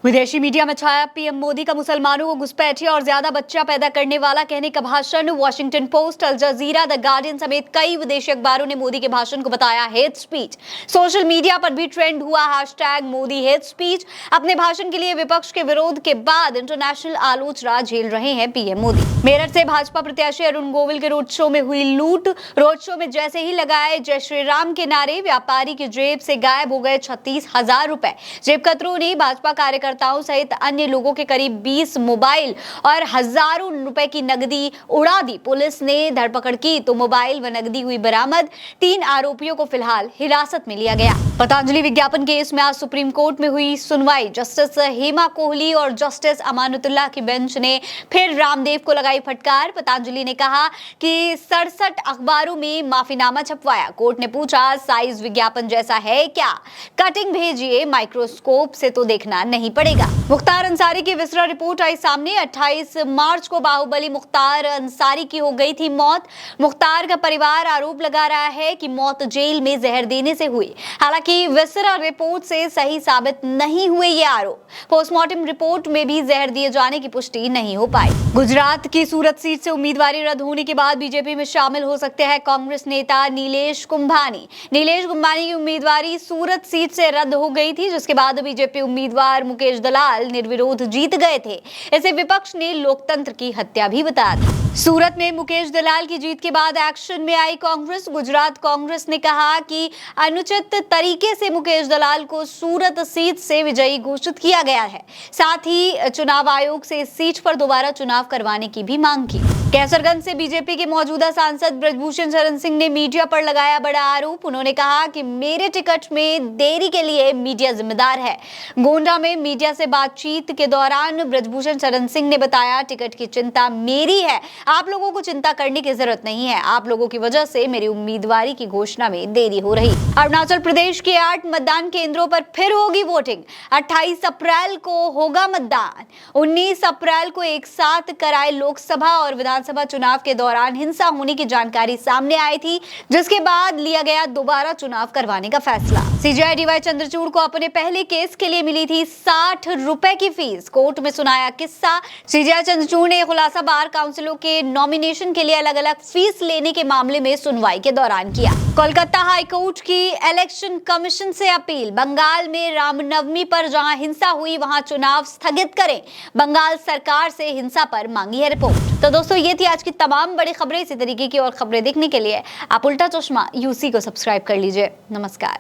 विदेशी मीडिया में छाया पीएम मोदी का मुसलमानों को घुसपैठिया और ज्यादा बच्चा पैदा करने वाला कहने का भाषण। Washington Post, Al Jazeera, the Guardian समेत कई विदेशी अखबारों ने मोदी के भाषण को बताया हेट स्पीच। सोशल मीडिया पर भी ट्रेंड हुआ हैशटैग मोदी हेट स्पीच। अपने भाषण के लिए विपक्ष के विरोध के बाद इंटरनेशनल आलोचना झेल रहे हैं पीएम मोदी। मेरठ से भाजपा प्रत्याशी अरुण गोविल के रोड शो में हुई लूट। रोड शो में जैसे ही लगाए जय श्री राम के नारे, व्यापारी की जेब से गायब हो गए 36,000 रुपए। जेबकतरों ने भाजपा कार्यकर्ताओं सहित अन्य लोगों के करीब 20 मोबाइल और हजारों रुपए की नकदी उड़ा दी। पुलिस ने धरपकड़ की तो मोबाइल व नकदी हुई बरामद। 3 आरोपियों को फिलहाल हिरासत में लिया गया। पतंजलि विज्ञापन केस में आज सुप्रीम कोर्ट में हुई सुनवाई। जस्टिस हेमा कोहली और जस्टिस अमानुतुल्लाह की बेंच ने फिर रामदेव को लगाई फटकार। पतंजलि ने कहा कि 67 अखबारों में माफीनामा छपवाया। कोर्ट ने पूछा, साइज विज्ञापन जैसा है क्या? कटिंग भेजिए, माइक्रोस्कोप से तो देखना नहीं पड़ेगा। मुख्तार अंसारी की विसरा रिपोर्ट आई सामने। 28 मार्च को बाहुबली मुख्तार अंसारी की हो गई थी मौत। मुख्तार का परिवार आरोप लगा रहा है कि मौत जेल में जहर देने से हुई। हालांकि विसरा रिपोर्ट से सही साबित नहीं हुए ये आरोप। पोस्टमार्टम रिपोर्ट में भी जहर दिए जाने की पुष्टि नहीं हो पाई। गुजरात की सूरत सीट से उम्मीदवारी रद्द होने के बाद बीजेपी में शामिल हो सकते हैं कांग्रेस नेता नीलेश कुंभानी। नीलेश कुंभानी की उम्मीदवारी सूरत सीट से रद्द हो गई थी, जिसके बाद बीजेपी उम्मीदवार मुकेश दलाल निर्विरोध जीत गए थे। इसे विपक्ष ने लोकतंत्र की हत्या भी बताया था। सूरत में मुकेश दलाल की जीत के बाद एक्शन में आई कांग्रेस। गुजरात कांग्रेस ने कहा कि अनुचित तरीके से मुकेश दलाल को सूरत सीट से विजयी घोषित किया गया है। साथ ही चुनाव आयोग से इस सीट पर दोबारा चुनाव करवाने की भी मांग की। कैसरगंज से बीजेपी के मौजूदा सांसद ब्रजभूषण शरण सिंह ने मीडिया पर लगाया बड़ा आरोप। उन्होंने कहा कि मेरे टिकट में देरी के लिए मीडिया जिम्मेदार है। गोंडा में मीडिया से बातचीत के दौरान ब्रजभूषण शरण सिंह ने बताया, टिकट की चिंता मेरी है, आप लोगों को चिंता करने की जरूरत नहीं है। आप लोगों की वजह से मेरी उम्मीदवारी की घोषणा में देरी हो रही। अरुणाचल प्रदेश के 8 मतदान केंद्रों पर फिर होगी वोटिंग। 28 अप्रैल को होगा मतदान। 19 अप्रैल को एक साथ कराए लोकसभा और विधानसभा चुनाव के दौरान हिंसा होने की जानकारी सामने आई थी, जिसके बाद लिया गया दोबारा चुनाव करवाने का फैसला। सीजेआई डीवाई चंद्रचूड़ को अपने पहले केस के लिए मिली थी 60 रुपए की फीस। कोर्ट में सुनाया किस्सा। सीजेआई चंद्रचूड़ ने खुलासा बार काउंसिलों के नॉमिनेशन के लिए अलग अलग फीस लेने के मामले में सुनवाई के दौरान किया। कोलकाता हाईकोर्ट की इलेक्शन कमीशन से अपील। बंगाल में रामनवमी पर जहां हिंसा हुई वहां चुनाव स्थगित करें। बंगाल सरकार से हिंसा पर मांगी है रिपोर्ट। तो दोस्तों, ये थी आज की तमाम बड़ी खबरें। इसी तरीके की और खबरें देखने के लिए आप उल्टा चश्मा यूसी को सब्सक्राइब कर लीजिए। नमस्कार।